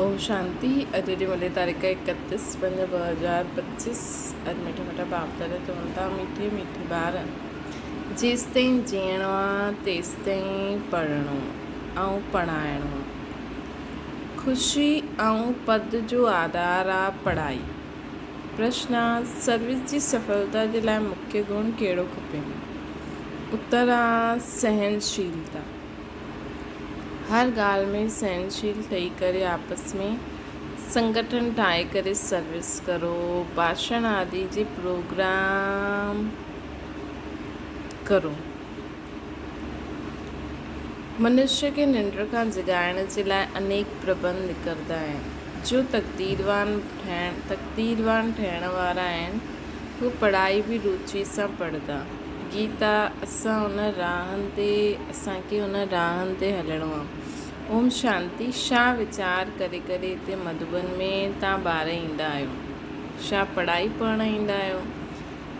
ओम शांति। अॼु जी मिले तारीख़ 31/5/2025। अॼु मिठा मिठा बाप दादा चवनि था मीठे मीठे ॿार जेसि ताईं जीअणो आहे तेसि ताईं पढ़णो ऐं पढ़ाइणो। ख़ुशी ऐं पद जो आधार आहे पढ़ाई। प्रश्न आहे सर्विस जी सफलता जे लाइ मुख्य गुण कहिड़ो खपे। उत्तर आहे सहनशीलता। हर ॻाल्हि में सहनशील ठही करे आपस में संगठन ठाहे करे सर्विस करो। भाषण आदि जे प्रोग्राम करो। मनुष्य खे निंड खां जगाइण जे लाइ अनेक प्रबंध निकिरंदा आहिनि। जो तक़दीरवान थियण वारा आहिनि हू पढ़ाई बि रुचि सां पढ़ंदा। गीता असांखे उन राहनि ते हलणो आहे। ओम शांति। छा वीचार करे करे हिते मधुबन में तव्हां ॿार ईंदा आहियो? छा पढ़ाई पढ़णु ईंदा आहियो?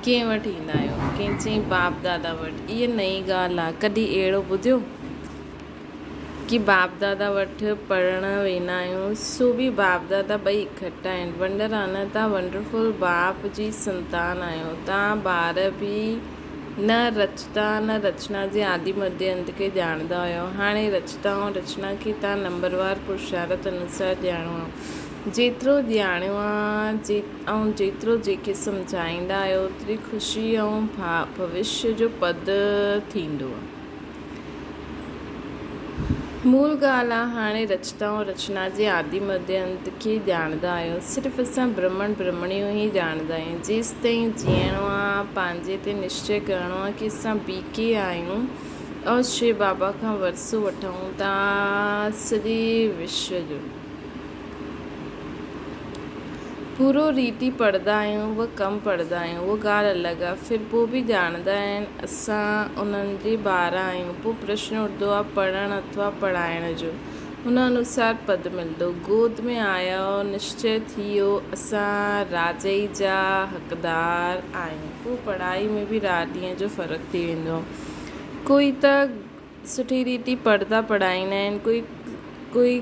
कंहिं वटि ईंदा आहियो? कंहिं चईं बाप दादा वटि। इहा नई ॻाल्हि आहे। कॾहिं अहिड़ो ॿुधियो कि बाप दादा वटि पढ़णु वेंदा आहियूं? सो बि बाप दादा ॿई इकट्ठा आहिनि। वंडर आहे न, तव्हां वंडरफुल बाप जी संतान आहियो। तव्हां ॿार बि न रचता न रचना जे आदि मध्य अंत खे ॼाणंदा हुयो। हाणे रचता ऐं रचना खे तव्हां नंबरवार पुरुषार्थ अनुसार ॼाणो आहे। जेतिरो ॼाणियो आहे ऐं जेतिरो जंहिंखे सम्झाईंदा आहियो ओतिरी ख़ुशी ऐं भविष्य जो पद थींदो आहे। मूल ॻाल्हि आहे हाणे रचता ऐं रचना जे आदि मध्य अंत खे ॼाणंदा आहियो। सिर्फ़ु असां ब्रह्मण ब्रह्मणियूं ई ॼाणंदा आहियूं। जेसि ताईं जीअणो आहे पंहिंजे ते निश्चय करिणो आहे कि असां बीके आहियूं और शिव बाबा खां वरसो वठूं था सॼे विश्व जो। पूरो रीति पढ़ंदा आहियूं उहा कम पढ़ंदा आहियूं उहा ॻाल्हि अलॻि आहे। फिर पोइ बि ॼाणंदा आहिनि असां उन्हनि जे ॿार आहियूं। पोइ प्रश्न उठंदो आहे पढ़णु अथवा पढ़ाइण जो। हुन अनुसार पद मिलंदो। गोद में आया निश्चय थी वियो असां राजे जा हक़दार आहियूं। पोइ पढ़ाई में बि राति ॾींहं जो फ़र्क़ु थी वेंदो। कोई त सुठी रीति पढ़ंदा पढ़ाईंदा आहिनि, कोई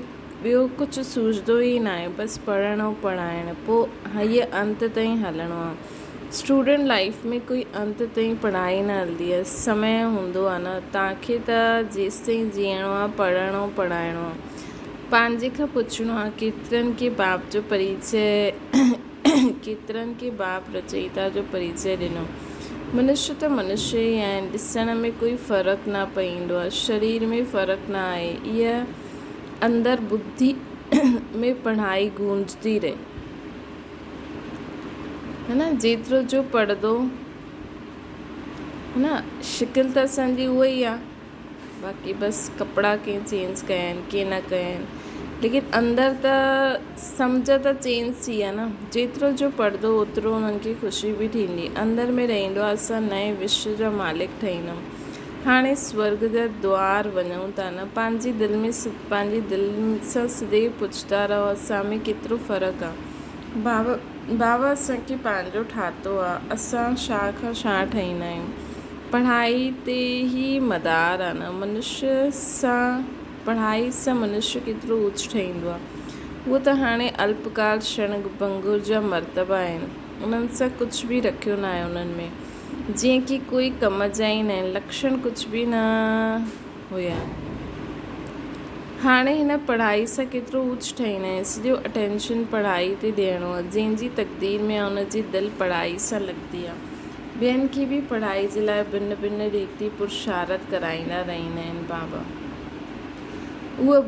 ॿियो कुझु सूझंदो ई न आहे, बसि पढ़णु ऐं पढ़ाइणु। पोइ हीअ अंत ताईं हलणो आहे। स्टूडेंट लाइफ में कोई अंत ताईं पढ़ाई न हलंदी आहे। समय हूंदो आहे न तव्हांखे त जेसि ताईं जीअणो आहे पढ़णो पढ़ाइणो आहे। पंहिंजे खां पुछणो आहे केतिरनि खे बाप जो परिचय केतिरनि खे बाप रचयिता जो परिचय ॾिनो। मनुष्य त मनुष्य ई आहिनि। ॾिसण में कोई फ़र्क़ु न पवंदो आहे। शरीर में फ़र्क़ु न आहे। इहा अंदर बुद्धि में पढ़ाई गूंजती रहे है न। जेतिरो जो पढ़ंदो है न। शिकिल त असांजी उहा ई आहे। बाक़ी बसि कपिड़ा कंहिं चेंज कया आहिनि कंहिं न कया आहिनि, लेकिन अंदर त सम्झ त चेंज थी आहे न। जेतिरो जो पढ़ंदो ओतिरो उन्हनि खे ख़ुशी बि थींदी। अंदर में रहंदो आहे असां नए विश्व जा मालिक ठहींदमि। हाणे स्वर्ग जा द्वार वञूं था न। पंहिंजी दिलि सां सदैव पुछंदा रहो असां में केतिरो फ़र्क़ु आहे। बाबा असांखे पंहिंजो ठातो आहे। असां छा खां छा ठाहींदा आहियूं। पढ़ाई ते ई मदार आहे न। पढ़ाई सां मनुष्य केतिरो ऊच ठहींदो आहे। उहो त हाणे अल्पकाल क्षण भंगुर जा मर्तबा आहिनि। उन्हनि सां कुझु बि रखियो न आहे उन्हनि में। जीअं कि कोई कम जा ई न आहिनि। लक्षण कुझु बि न हुया। हाणे हिन पढ़ाई सां केतिरो ऊच ठहींदा आहिनि। सॼो अटेंशन पढ़ाई ते ॾियणो आहे। जंहिंजी तक़दीर में आहे उनजी दिलि पढ़ाई सां लॻंदी आहे। ॿियनि खे बि पढ़ाई जे लाइ भिन्न भिन्न रीति पुरुषार्थ कराईंदा रहंदा आहिनि बाबा। उहो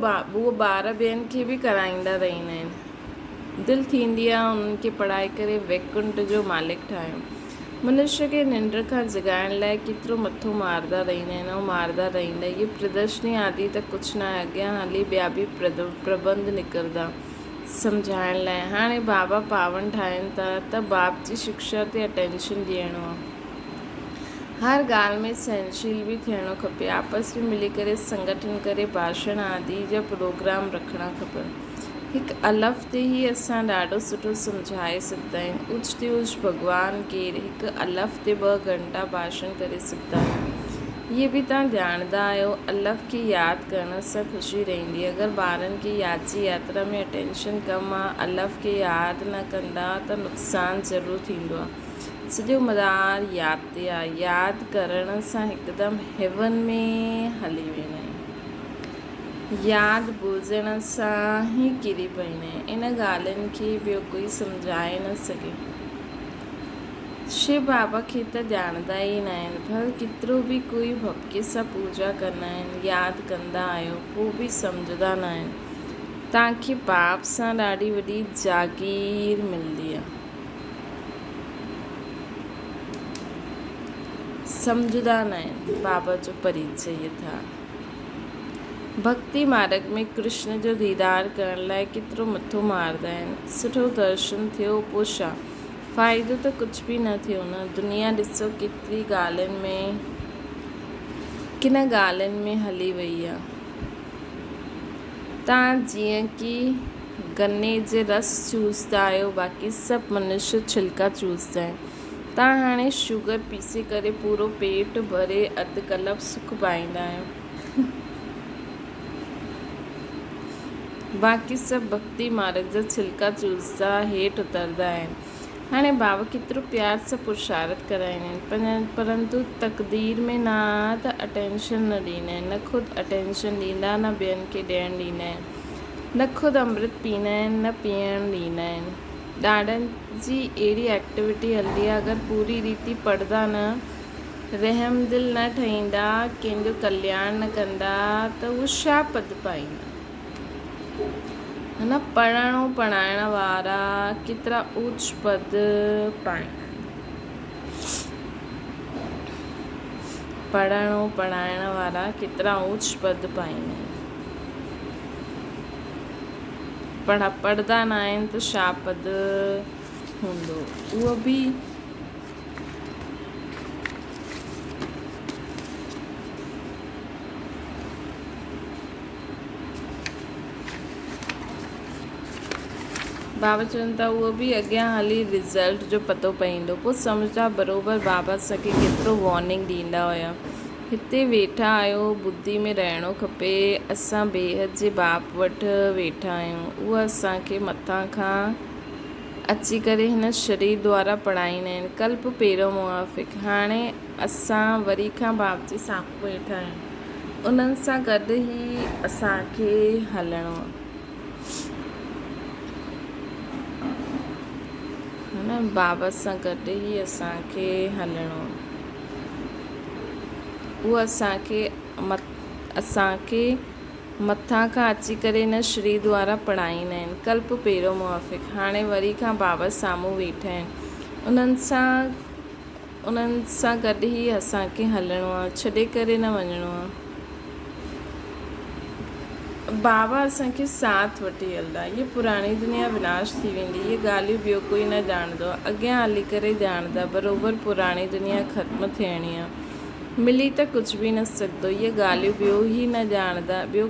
ॿार ॿियनि खे बि कराईंदा रहंदा आहिनि। दिलि थींदी आहे उन्हनि खे पढ़ाई करे वैकुंठ जो मालिक ठाहियूं। मनुष्य खे निंड खां जगाइण लाइ केतिरो मथो मारदा रहंदा आहिनि ऐं मारदा रहंदा। इहे प्रदर्शनी आदि त कुझु न आहे। अॻियां हली ॿिया बि प्रबंध निकिरंदा सम्झाइण लाइ। हाणे बाबा पावन ठाहिनि था त बाप जी शिक्षा ते अटेंशन ॾियणो आहे। हर ॻाल्हि में सहनशील बि थियणो खपे। आपस में मिली करे संगठन करे भाषण आदि जा प्रोग्राम रखणा खपनि। हिकु अलफ़ ते ई असां ॾाढो सुठो सम्झाए सघंदा आहियूं। ऊच भॻवान केरु हिकु अलफ़ ते 2 घंटा भाषण करे सघंदा आहियूं। ये बि तव्हां ॼाणंदा आहियो अल्लाह खे यादि करण सां ख़ुशी रहंदी। अगरि ॿारनि खे यादि जी यात्रा में अटेंशन कम आहे, अल्लाह खे यादि न कंदा त नुक़सानु ज़रूरु थींदो आहे। सॼो मदार यादि ते आहे। यादि करण सां हिकदमि हेवन में हली वेंदा आहियूं। यादि भुलिजण सां ई किरी पवंदा आहिनि। इन ॻाल्हियुनि खे ॿियो कोई सम्झाए न सघे। शिव बाबा खे त ॼाणंदा ई न आहिनि, भल केतिरो बि कोई भक्ति सां पूजा कंदा आहिनि, यादि कंदा आहियो, पोइ बि सम्झंदा न आहिनि। तव्हांखे बाप सां ॾाढी वॾी जागीर मिलंदी आहे। सम्झंदा न आहिनि बाबा जो परिचय था। भक्ति मार्ग में कृष्ण जो दीदार करण लाइ केतिरो मथो मारंदा आहिनि। सुठो दर्शन थियो पोइ छा, फ़ाइदो त कुझु बि न थियो न। दुनिया ॾिसो केतिरी ॻाल्हियुनि में, किन ॻाल्हियुनि में हली वई आहे। तव्हां जीअं कि गन्ने जे रस चूसंदा आहियो, बाक़ी सभु मनुष्य छिलका चूसंदा आहिनि। तव्हां हाणे शुगर पीसे करे पूरो पेट भरे अधु कलाक सुख पाईंदा आहियो, बाक़ी सभु भक्ति मार्ग जा छिलका चूसंदा हेठि उतरंदा आहिनि। हाणे बाबा केतिरो प्यार सां पुरुषार्थ कराईंदा आहिनि, परंतु तक़दीर में न त अटेंशन न ॾींदा आहिनि, न ख़ुदि अटेंशन ॾींदा, न ॿियनि खे ॾियणु ॾींदा आहिनि, न ख़ुदि अमृत पींदा आहिनि, न पीअणु ॾींदा आहिनि। ॾाढनि जी अहिड़ी एक्टिविटी हलंदी आहे, अगरि पूरी रीति पढ़ंदा न, रहम दिल न ठहींदा, कंहिंजो कल्याण न कंदा, त उहे छा पद पाईंदा। है न, पढ़ण पढ़ाइण वारा केतिरा ऊच पद पाईंदा। पढ़ण पढ़ाइण वारा केतिरा ऊच पद पाईंदा आहिनि। पढ़ंदा न आहिनि त छा पद हूंदो। उहो बि बाबा चवनि था उहो बि अॻियां हली रिज़ल्ट जो पतो पवंदो। पोइ सम्झदा बराबरि बाबा असांखे केतिरो वॉर्निंग ॾींदा हुया। हिते वेठा आहियो, बुद्धि में रहणो खपे। असां बेहद जे बाप वटि वेठा आहियूं। उहा असांखे मथां खां अची करे हिन शरीर द्वारा पढ़ाईंदा आहिनि। कल्प पहिरियों मुआफ़िक। हाणे असां वरी खां बाप जे साम्हूं वेठा आहियूं। उन्हनि सां गॾु ई असांखे हलणो आहे। न, बाबा सां गॾु ई असांखे हलणो। उहो असांखे मथां खां अची करे हिन शरीर द्वारा पढ़ाईंदा आहिनि। कल्प पहिरियों मुआफ़िक। हाणे वरी खां बाबा साम्हूं वेठा आहिनि। उन्हनि सां गॾु ई असांखे हलणो आहे, छॾे करे न वञिणो आहे। बाबा असांखे साथ वठी हलंदा। ये पुराणी दुनिया विनाश थी वेंदी। ये ॻाल्हियूं ॿियो कोई न ॼाणंदो। अॻियां हली करे ॼाणंदा बराबरि पुराणी दुनिया ख़त्मु थियणी आहे। मिली त कुझु बि न सघंदो। ये ॻाल्हियूं ॿियो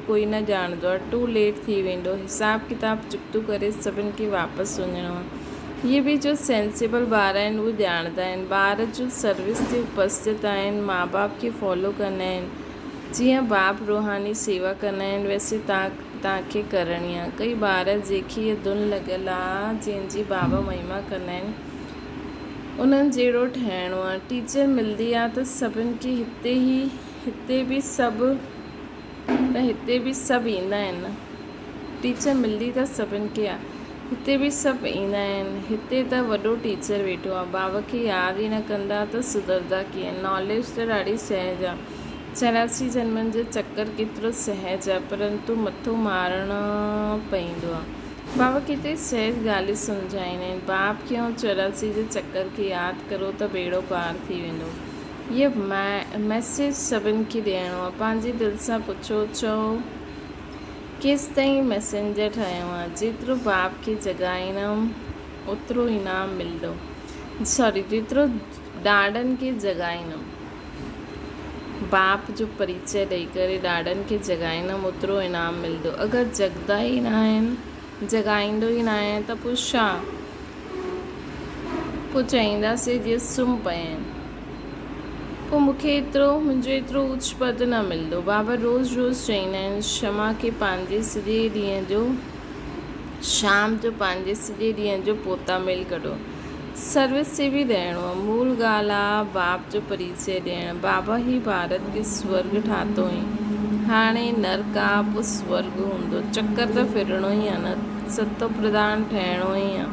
कोई न ॼाणंदो आहे। टू लेट थी वेंदो। हिसाब किताब चुक्तो करे सभिनि खे वापसि वञिणो आहे। ये बि जो सेंसिबल ॿार आहिनि उहे ॼाणंदा आहिनि। ॿार जो सर्विस ते उपस्थित आहिनि, माउ बाप खे फॉलो कंदा आहिनि। जीअं बाप रूहानी सेवा कंदा आहिनि वैसे तव्हांखे करणी आहे। कई ॿार जंहिंखे इहा धुन लॻियल आहे, जंहिंजी बाबा महिमा कंदा आहिनि, उन्हनि जहिड़ो ठहिणो आहे। टीचर मिलंदी आहे त सभिनि खे हिते बि सभु ईंदा आहिनि न। टीचर मिलंदी त सभिनि खे आहे। हिते बि सभु ईंदा आहिनि। हिते त वॾो टीचर वेठो आहे। बाबा खे यादि ई न कंदा त सुधरंदा कीअं। नॉलेज त ॾाढी सहज आहे। 84 जन्मनि जो चक्कर केतिरो सहज आहे, परंतु मथो मारणो पवंदो आहे। बाबा केतिरी सहज ॻाल्हियूं सम्झाईंदा आहिनि। बाप खे 84 जे चक्कर खे यादि करो त बेड़ो पार थी वेंदो। इहो मैसेज सभिनि खे ॾियणो आहे। पंहिंजे दिलि सां पुछो, चओ केसि ताईं मैसेंजर ठहियो आहे। जेतिरो बाप खे जॻाईंदमि ओतिरो इनाम मिलंदो। जेतिरो ॾाॾनि खे जॻाईंदमि, बाप जो परिचय ॾेई करे ॾाॾनि खे जॻाईंदमि, ओतिरो इनाम मिलंदो। अगरि जॻंदा ई न आहिनि, जॻाईंदो ई न आहे त पोइ छा। पोइ चईंदासीं जीअं सुम्ही पिया आहिनि। पोइ मूंखे मुंहिंजो एतिरो ऊच पद न मिलंदो। बाबा रोज़ु चईंदा आहिनि शमा खे पंहिंजे सॼे ॾींहं जो शाम जो पंहिंजे सॼे ॾींहं जो पोतामेल कढो। सर्विस से बि रहणो आहे। मूल ॻाल्हि आहे बाप जो परिचय ॾियणु। बाबा ई भारत खे स्वर्ग ठातो हुई। हाणे नरक आहे पोइ स्वर्ग हूंदो। चकर त फिरणो ई आहे न। सतो प्रधान ठहिणो ई आहे।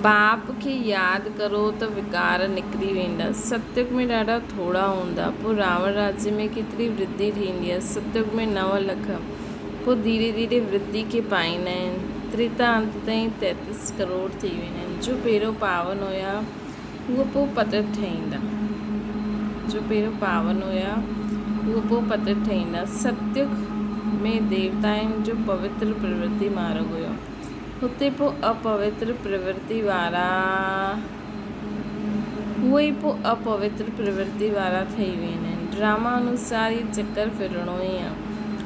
बाप खे यादि करो त विकार निकिरी वेंदा। सतयुग में ॾाढा थोरा हूंदा। पोइ रावण राज्य में केतिरी वृद्धि थींदी आहे। सतयुग में 9 लख। पोइ धीरे धीरे वृद्धि खे पाईंदा आहिनि। त्रेता अंत ताईं 33 करोड़ थी वेंदा आहिनि। जो पहिरियों पावन हुया उहो पोइ पतित ठहींदा। सतयुग में देवताउनि जो पवित्र प्रवृत्ति मार्ग हुयो। हुते पोइ अपवित्र प्रवृत्ति वारा ठही वेंदा आहिनि। ड्रामा अनुसार ई चकर फिरणो ई आहे।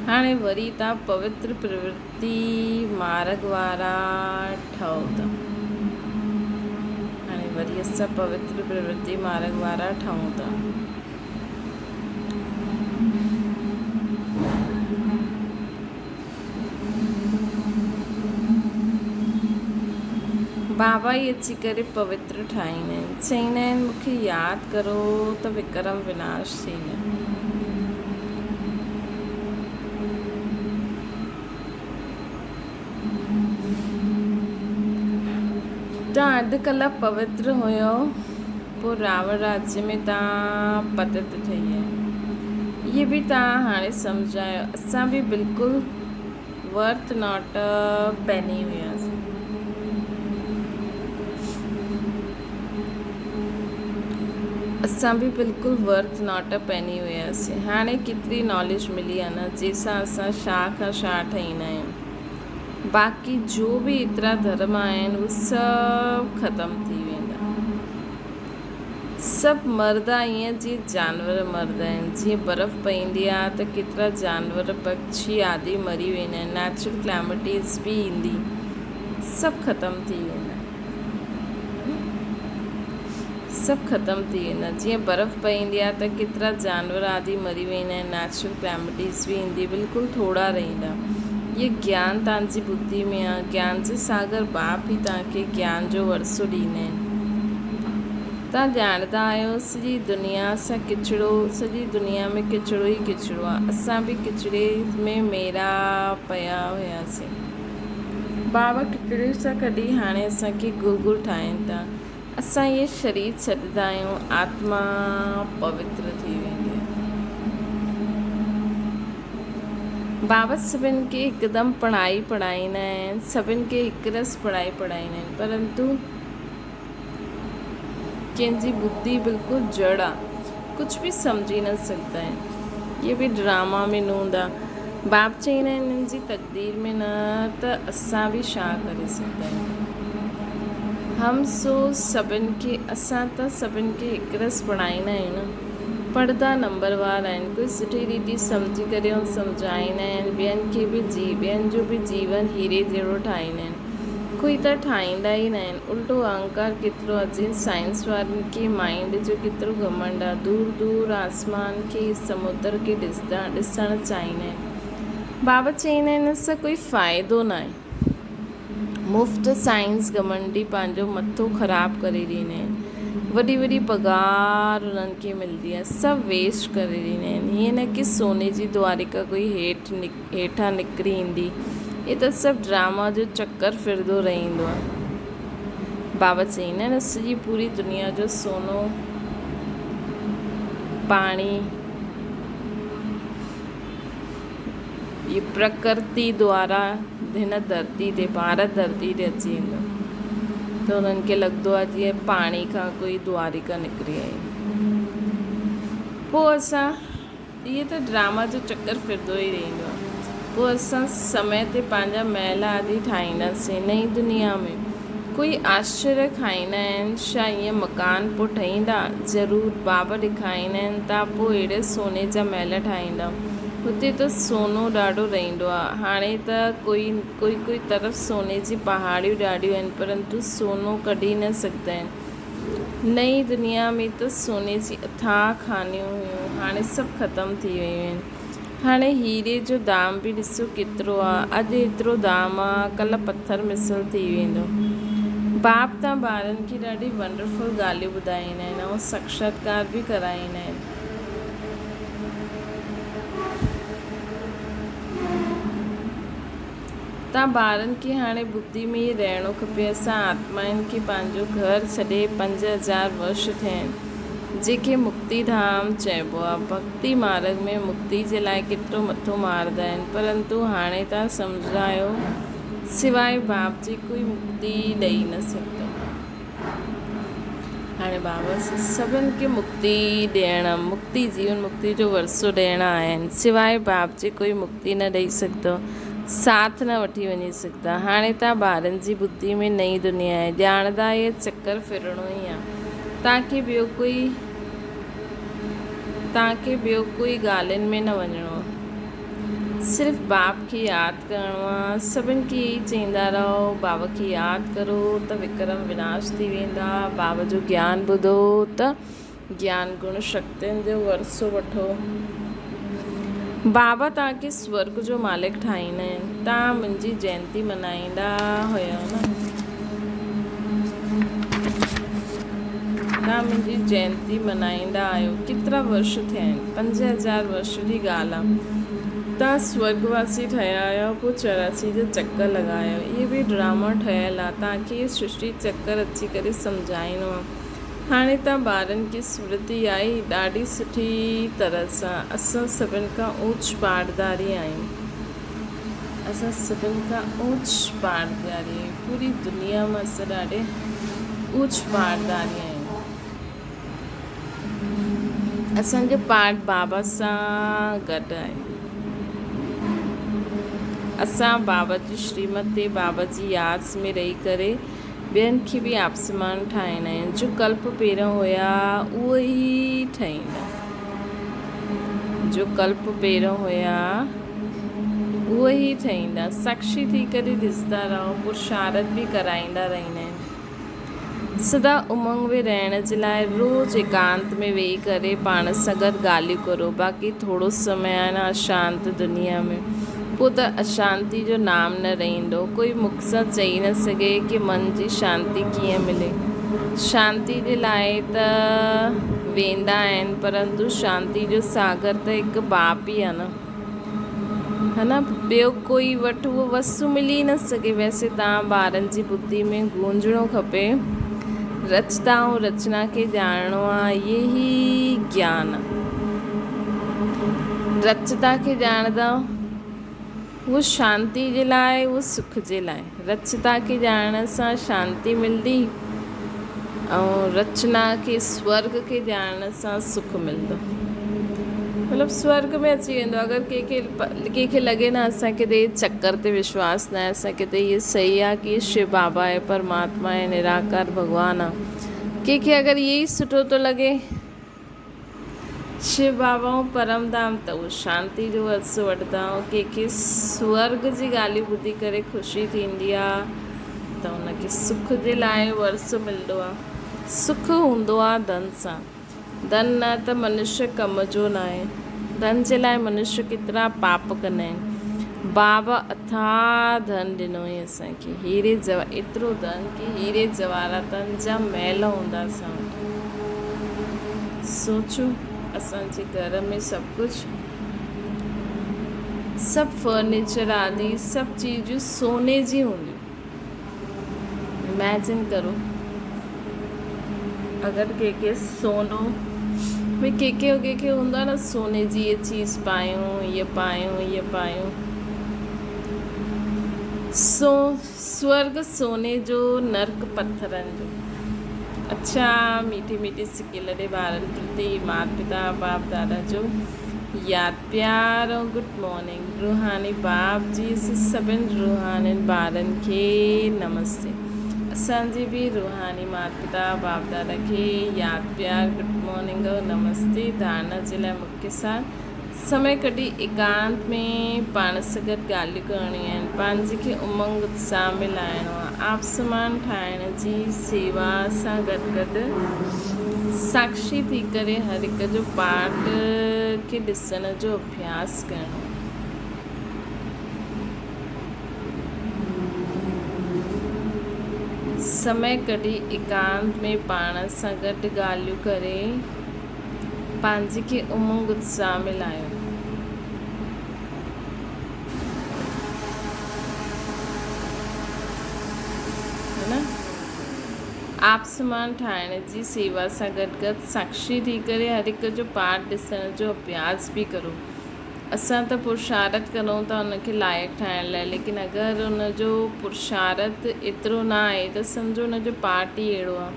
हाणे वरी तव्हां पवित्र प्रवृत्ति मार्ग वारा ठहो था। बाबा ई अची करे पवित्र ठाहींदा आहिनि। चईंदा आहिनि मूंखे यादि करो त विक्रम विनाश थींदा। तव्हां अधु कलाक पवित्र हुयो पोइ रावण राज्य में तव्हां पतित ठही आहियो। इहे बि तव्हां हाणे सम्झायो। असां बि बिल्कुलु वर्थ नॉट पेनी हुयासीं। हाणे केतिरी नॉलेज मिली आहे न जंहिंसां असां छा खां छा ठहींदा आहियूं। बाक़ी जो बि एतिरा धर्म आहिनि उहे सभु ख़तमु थी वेंदा। सभु मरदा ईअं जीअं जानवर मरदा आहिनि। जीअं बर्फ़ पवंदी आहे त केतिरा जानवर पक्षी आदि मरी वेंदा आहिनि। नेचुरल क्लैमिटीज़ बि ईंदी, सभु ख़तमु थी वेंदा। जीअं बर्फ़ पवंदी आहे त केतिरा जानवर आदि मरी वेंदा आहिनि। नेचुरल क्लैमिटीज़ बि ईंदी, बिल्कुलु थोरा रहंदा। ये ज्ञान तव्हांजी बुद्धि में आहे। ज्ञान जे सागर बाप ई तव्हांखे ज्ञान जो वरसो ॾींदा आहिनि। तव्हां ॼाणंदा आहियो सॼी दुनिया सां किचिड़ो, सॼी दुनिया में किचिड़ो ई किचिड़ो आहे। असां बि किचिड़े में मेरा पिया हुयासीं। बाबा किचिड़े सां कढी हाणे असांखे गुलगुल ठाहिनि था। असां इहे शरीर छॾींदा आहियूं, आत्मा पवित्र थी वेंदी आहे। बाबा सभिनि खे हिकदमि पढ़ाईंदा आहिनि। सभिनि खे हिकु रस पढ़ाईंदा आहिनि। परंतु कंहिंजी बुद्धि बिल्कुलु जड़ आहे, कुझु बि सम्झी न सघंदा आहिनि। इहे बि ड्रामा में न हूंदा। बाप चईंदा आहिनि हिननि जी तक़दीर में न त असां बि छा करे सघंदा आहियूं। असां त सभिनि खे हिकु रस पढ़ाईंदा आहियूं न। पढ़दा नंबरवार आहिनि। कोई सुठी रीति सम्झी करे सम्झाईंदा आहिनि। ॿियनि जो बि जीवन हीरे जहिड़ो ठाहींदा आहिनि। कोई त ठाहींदा ई न आहिनि। उल्टो अहंकार केतिरो अचे। साइंस वारनि खे माइंड जो केतिरो घमंड आहे। दूर दूर आसमान खे समुद्र खे ॾिसणु चाहींदा आहिनि। बाबा चईंदा आहिनि हिन सां कोई फ़ाइदो न आहे। मुफ़्त साइंस घमंडी पंहिंजो मथो ख़राबु करे ॾींदा आहिनि। वॾी वॾी पघार उन्हनि खे मिलंदी आहे। सभु वेस्ट करे ॾींदा आहिनि। हीअं न की सोने जी द्वारिका कोई हेठां निकिरी ईंदी। इहे त सभु ड्रामा जो चकर फिरंदो रहंदो आहे। बाबा चईंदा आहिनि सॼी पूरी दुनिया जो सोनो पाणी ये प्रकृति द्वारा हिन धरती ते भारत धरती ते अची वेंदो त उन्हनि खे लॻंदो आहे जीअं पाणी खां कोई द्वारिका निकिरी आई। पोइ असां इहे त ड्रामा जो चकर फिरंदो ई रहंदो आहे। पोइ असां समय ते पंहिंजा महल आदि ठाहींदासीं नई दुनिया में। कोई आश्चर्य खाईंदा आहिनि छा ईअं मकान पोइ ठहींदा? ज़रूरु। बाबा ॾेखारींदा आहिनि तव्हां पोइ अहिड़े सोने जा महल ठाहींदा। हुते त सोनो ॾाढो रहंदो आहे। हाणे त कोई तरफ़ सोने जी पहाड़ियूं ॾाढियूं आहिनि, परंतु सोनो कढी न सघंदा आहिनि। नई दुनिया में त सोने जी अथाह खानियूं हुयूं, हाणे सभु ख़तमु थी वियूं आहिनि। हाणे हीरे जो दाम बि ॾिसो केतिरो आहे, अॼु एतिरो दाम आहे, कल्ह पथर मिसल थी वेंदो। बाप त ॿारनि खे ॾाढी वंडरफुल ॻाल्हियूं ॿुधाईंदा आहिनि ऐं साक्षात्कार बि कराईंदा आहिनि। तव्हां ॿारनि खे हाणे ॿुधी में ई रहणो खपे। असां आत्माउनि खे पंहिंजो घर छॾे 5000 वर्ष थिया आहिनि, जेके मुक्ति धाम चइबो आहे। भक्ति मार्ग में मुक्ति जे लाइ केतिरो मथो मारंदा आहिनि, परंतु हाणे तव्हां सम्झायो सिवाय बाप जी कोई मुक्ति ॾेई न सघंदो। हाणे बाबा सभिनि खे मुक्ति ॾियणु, मुक्ति जीवन मुक्ति जो वरसो ॾियणु आया आहिनि। सिवाय बाप जी कोई मुक्ति न ॾेई सघंदो, साथ न वठी वञी सघंदा। हाणे तव्हां ॿारनि जी बुद्धि में नई दुनिया आहे, ॼाणंदा इहे चकर फिरणो ई आहे। तव्हांखे ॿियो कोई ॻाल्हियुनि में न वञिणो आहे, सिर्फ़ु बाप खे यादि करिणो आहे। सभिनि खे इहे चईंदा रहो, बाबा खे यादि करो त विक्रम विनाश थी वेंदा। बाबा जो ज्ञान ॿुधो त ज्ञान गुण शक्तियुनि जो वरसो वठो। बाबा तव्हांखे स्वर्ग जो मालिक ठाहींदा आहिनि। तव्हां मुंहिंजी जयंती मल्हाईंदा हुयो न, तव्हां मुंहिंजी जयंती मल्हाईंदा आहियो। केतिरा वर्ष थिया आहिनि? 5000 वर्ष जी ॻाल्हि आहे। तव्हां स्वर्गवासी ठहिया आहियो, पोइ 84 जो चकर लॻायो। इहे बि ड्रामा ठहियलु आहे, तव्हांखे सृष्टि चकर अची करे सम्झाइणो आहे। हाणे तव्हां ॿारनि खे स्मृति आई ॾाढी सुठी तरह सां। असां सभिनि खां ऊच पाड़दारी आहियूं, असां सभिनि खां ऊच पाड़दारी आहियूं। पूरी दुनिया में असां ॾाढे ऊच पाड़दारी आहियूं। असांजो पाठ बाबा सां गॾु आहे। असां बाबा जी श्रीमत ते बाबा जी यादि में रही करे ॿियनि खे बि आपसमान ठाहींदा आहिनि। जो कल्प पहिरियों हुया उहे ई ठाहींदा, जो कल्प पहिरियों हुया उहे ई ठाहींदा। साक्षी थी करे ॾिसंदा रहो, पुरुषारत बि कराईंदा रहंदा आहिनि। सदा उमंग में रहण जे लाइ रोज़ु एकांत में वेही करे पाण सां गॾु ॻाल्हियूं करो। बाक़ी थोरो समय आहे न अशांत दुनिया में, पोइ त अशांति जो नाम न रहंदो। कोई मुख सां चई न सघे कि मन जी शांति कीअं मिले। शांति जे लाइ त वेंदा आहिनि, परंतु शांति जो सागर त हिकु बाप ई आहे न, है न। ॿियो कोई वटि उहो वस्तु मिली न सघे। वैसे तव्हां ॿारनि जी बुद्धि में गूंजणो खपे, रचता ऐं रचना खे ॼाणणो आहे। इहे ई ज्ञान आहे। रचता खे ॼाणंदा वो शांति जे लाइ, वो सुख जे लाइ। रचता खे ॼाणण सां शांति मिलंदी ऐं रचना खे, स्वर्ग खे ॼाणण सां सुख मिलंदो। मतिलबु स्वर्ग में अची वेंदो। अगरि कंहिंखे लॻे न असांखे त चकर ते विश्वास न आहे, असांखे त इहे सही आहे कि शिव बाबा आहे, परमात्मा आहे, निराकार भॻवानु आहे। कंहिंखे अगरि इहे ई सुठो थो लॻे शिव बाबा ऐं परम धाम, त उहो शांति जो वरसो वठंदा। ऐं कंहिंखे स्वर्ग जी ॻाल्हियूं ॿुधी करे ख़ुशी थींदी आहे त उनखे सुख जे लाइ वरसो मिलंदो आहे। सुख हूंदो आहे धन सां। धन न त मनुष्य कम जो न आहे। धन जे लाइ मनुष्य केतिरा पाप कंदा आहिनि। बाबा अथाह धन ॾिनो हुई असांखे, हीरे जवाहर, एतिरो धन कि हीरे जवाहरातनि जा महल हूंदा असां वटि। सोचो असांजे घर में सभु कुझु, सभु फर्नीचर आदि सभु चीज़ूं सोने जी हूंदियूं। इमेजिन करो अगरि कंहिंखे सोनो भई कंहिंखे हूंदो आहे न सोने जी ये चीज़ पायूं, ये पायूं, ये पायूं। स्वर्ग सोने जो, नर्क पत्थरनि जो। अच्छा, मीठी मीठी सिकी लड़े ॿारनि प्रति माता पिता बाप दादा जो यादि प्यार ऐं गुड मॉर्निंग। रूहानी बाप जी सभिनि रूहानी ॿारनि खे नमस्ते। असांजी बि रूहानी माता पिता बाप दादा खे यादि प्यार, गुड मॉर्निंग और नमस्ते। धारणा जे लाइ मुख्य सार समय कढी एकांत में पाण सां गॾु ॻाल्हियूं करणियूं आहिनि, पंहिंजे खे उमंग उत्साह में लाहिणो आहे, आप समान ठाहिण जी सेवा सां गॾु गॾु साक्षी थी करे हर हिक जो पाठ खे ॾिसण जो अभ्यास करणो आहे। समय कढी एकांत में पाण सां गॾु ॻाल्हियूं करे पंहिंजे खे उमंग उत्साह में लाहियो। है न? आप समान ठाहिण जी सेवा सां गॾु गॾु साक्षी थी करे हर हिक जो पाठ ॾिसण जो अभ्यास बि करो। असां त पुरुषारथ करूं था उनखे लाइक़ु ठाहिण लाइ, लेकिन अगरि उनजो पुरुषारथ एतिरो न आहे त सम्झो उनजो पाठ ई अहिड़ो आहे।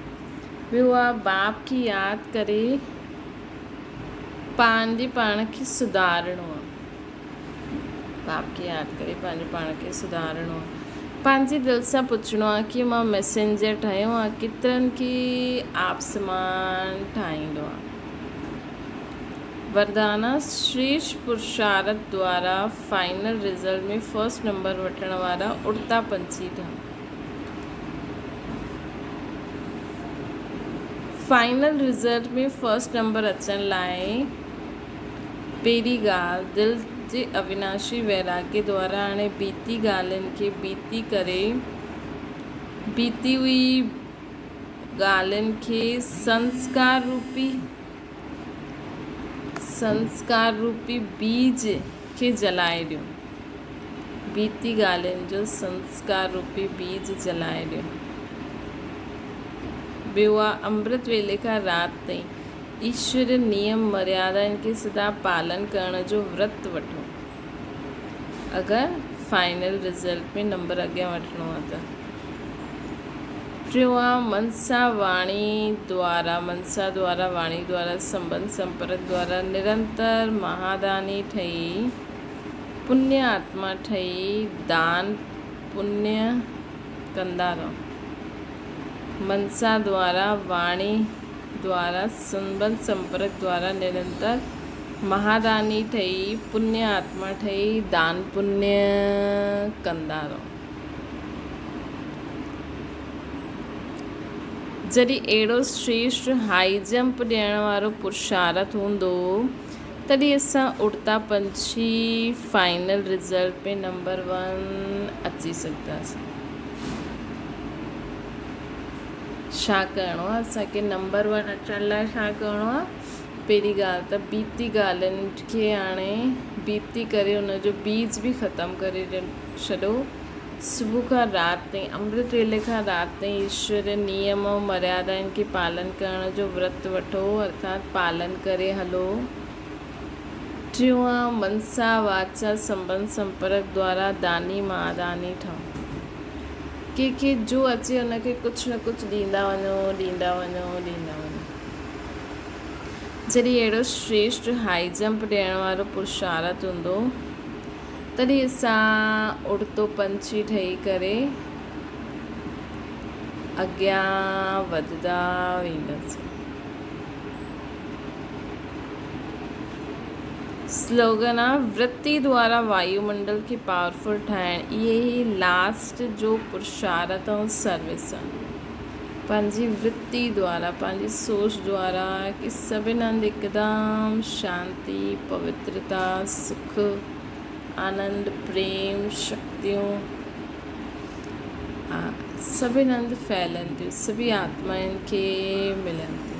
ॿियो आहे बाप खे यादि करे पंहिंजे पाण खे सुधारणो आहे। बाप खे यादि करे पंहिंजे पाण खे सुधारणो आहे। पंहिंजे दिलि सां पुछणो आहे कि मां मैसेंजर ठहियो आहे, केतिरनि खे आप समान ठाहींदो आहे। वरदाना श्रेष्ठ पुरुषारथ द्वारा फाइनल रिज़ल्ट में फर्स्ट नंबर वठण वारा उड़ता पंछी था। फाइनल रिज़ल्ट में फर्स्ट नंबर अचण लाइ पहिरीं ॻाल्हि दिलि जे अविनाशी वैराग्य द्वारा हाणे बीती ॻाल्हियुनि खे बीती हुई ॻाल्हियुनि खे संस्कार रूपी बीज खे जलाए ॾियो। बीती ॻाल्हियुनि जो संस्कार रूपी बीज जलाए ॾियो। ॿियो आहे अमृत वेले खां राति ताईं ईश्वर नियम मर्यादाउनि खे सदा पालन करण जो व्रत वठो, अगरि फाइनल रिज़ल्ट में नंबर अॻियां वठिणो आहे त। टियों आहे मनसा द्वारा वाणी द्वारा संबंध संपर्क द्वारा निरंतर महादानी ठही पुण्य आत्मा ठही दान पुण्य कंदा रहो। मनसा द्वारा वाणी द्वारा संबंध संपर्क द्वारा निरंतर महादानी ठही पुण्य आत्मा ठही दान पुण्य कंदा रहो। जॾहिं अहिड़ो श्रेष्ठ हाई जंप ॾियण वारो पुरुषारथ हूंदो तॾहिं असां उड़ता पंछी फाइनल रिज़ल्ट में नंबर 1 अची सघंदासीं। छा करिणो आहे असांखे नंबर 1 अचण लाइ? छा करिणो आहे? पहिरीं ॻाल्हि त बीती ॻाल्हियुनि खे हाणे बीती करे हुनजो बीज बि ख़तमु करे छॾो। सुबुह खां राति ताईं अमृत वेले खां राति ताईं ईश्वर नियम ऐं मर्यादाउनि खे पालन करण जो व्रत वठो, अर्थात पालन करे हलो। टियों आहे मनसा वाचा संबंध संपर्क द्वारा दानी महादानी ठहो। कंहिंखे जो अचे हुनखे कुझु न कुझु ॾींदा वञो। जॾहिं अहिड़ो श्रेष्ठ हाई जंप ॾियण वारो पुरुषारथ हूंदो तॾहिं असां उड़तो पंछी ठही करे अॻियां वधंदा वेंदासीं। स्लोगन आहे वृत्ति द्वारा वायुमंडल खे पावरफुल ठाहिण। इहे ई लास्ट जो पुरुषारथ ऐं सर्विस आहे। पंहिंजी वृत्ति द्वारा पंहिंजी सोच द्वारा कि सभिनि हंधि हिकदमि शांती पवित्रता सुख आनंद प्रेम शक्तियूं सभिनि हंधि फैलनि थियूं, सभी आत्माउनि खे मिलनि थियूं।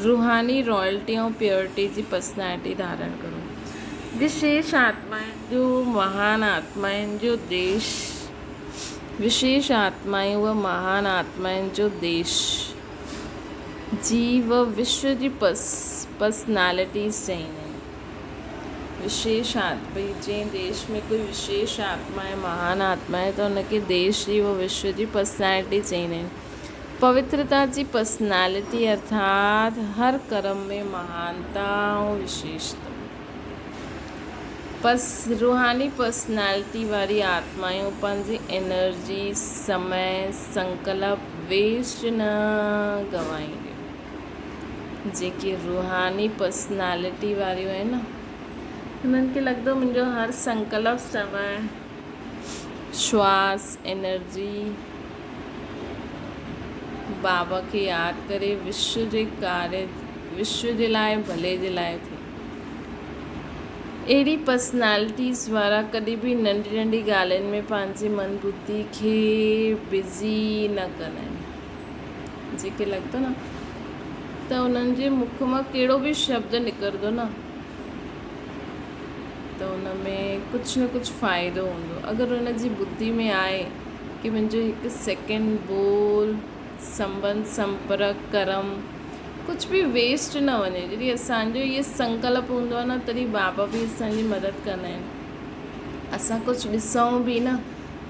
रूहानी रॉयल्टी ऐं प्योरिटी जी पर्सनैलिटी धारण करो। विशेष आत्माउनि जो महान आत्माउनि जो देश, विशेष आत्माऊं व महान आत्माउनि जो देश जी व विश्व जी पर्सनैलिटीज़ चईंदा आहिनि। विशेष आत्मा जंहिं देश में कोई विशेष आत्मा आहे महान आत्मा आहे त हुनखे देश जी व विश्व जी पर्सनैलिटी चईंदा आहिनि। पवित्रता जी पर्सनैलिटी अर्थात हर कर्म में महानता ऐं विशेषता। रूहानी पर्सनैलिटी वारी आत्माऊं पंहिंजी एनर्जी समय संकल्प वेस्ट न गवाईंदियूं। जेके रूहानी पर्सनालिटी वारियूं आहिनि न, उन्हनि खे लॻंदो मुंहिंजो हर संकल्प समय श्वास एनर्जी बाबा खे यादि करे विश्व जे कार्य विश्व जे लाइ भले जे लाइ थिए। अहिड़ी पर्सनैलिटीज़ वारा कॾहिं बि नंढी नंढी ॻाल्हियुनि में पंहिंजे मन बुद्धि खे बिज़ी न कंदा आहिनि। जेके लॻंदो न त उन्हनि जे मुख मां कहिड़ो बि शब्द निकिरंदो न त उन में कुझु न कुझु फ़ाइदो हूंदो। अगरि उन जी बुद्धि में आहे कि मुंहिंजो हिकु सेकेंड बोल संबंध संपर्क कर्म कुझु बि वेस्ट न वञे, जॾहिं असांजो इहो संकल्प हूंदो आहे न तॾहिं बाबा बि असांजी मदद कंदा आहिनि। असां कुझु ॾिसूं बि न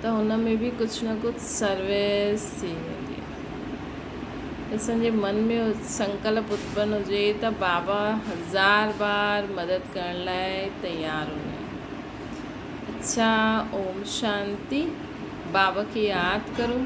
त हुन में बि कुझु न कुझु सर्विस थी वेंदी आहे। असांजे मन में संकल्प उत्पन्न हुजे त बाबा 1000 बार मदद करण लाइ तयारु हूंदा आहिनि। अच्छा, ओम शांति। बाबा खे यादि करो।